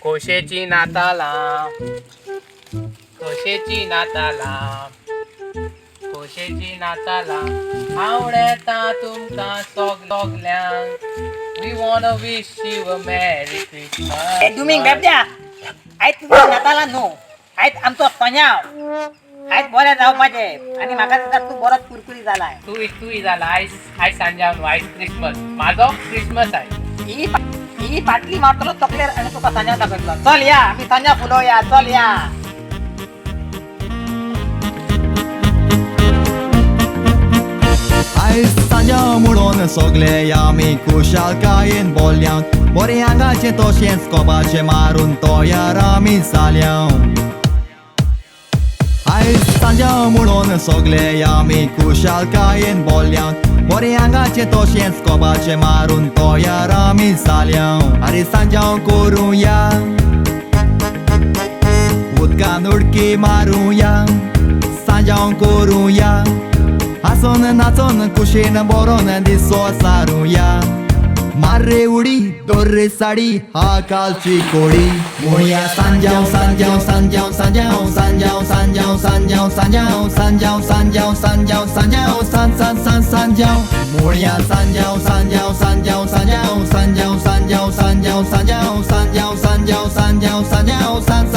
खोशेची नाताला खोशेची नाताला खोशेची नाताला आवडता तुमका सगल्यांक We wanna wish you a Merry Christmas. ए दुमिंग बेबद्या आयज तुझ्या नाताला न्हू आयज आमचो सोन्याव आयज बरें जावपाचे आनी म्हाका दिसता तूं बरोच कुरकुरी जालाय तूय जाला आयज सांजावन आयज क्रिसमस माझो क्रिसमस आहे ही पाटली मारतलो तकलेर आनी तुका सांजाव दाखयतलो चल या आमी सांजाव फुलोवया चल या आयज सांजाव म्हणून सगळे आमी खुशालकायेन बोल्यांत बरे आंगाचे तशेंच कोबाचे मारून तोयार आमी जाल्यांत आयज सांजाव म्हणून सगळे आमी खुशालकायेन बोल्यांत बरे आंगाचे तशेंच कोबाचे मारून तोयार आमी जाल्यांत आरे सांजाव करूया उदकान उडकी मारूया सांजाव करूया हांसून नाचोन कुशीन बरोन दिसो सारूया मारे उडी दोर्रे साडी हा कालची कोडी म्हणया सांजाव सांजाव सांजाव सांजाव सांजाव सांजाव सांजाव सांजाव सांजाव सांजाव सांजाव सांजाव सांज सांज सांज सांजाव म्हणया सांजाव सांजाव सांजाव सांजाव सांजाव सांजाव सांजाव सांजाव सांजाव सांजाव सांजाव सांजाव सांजाव सांज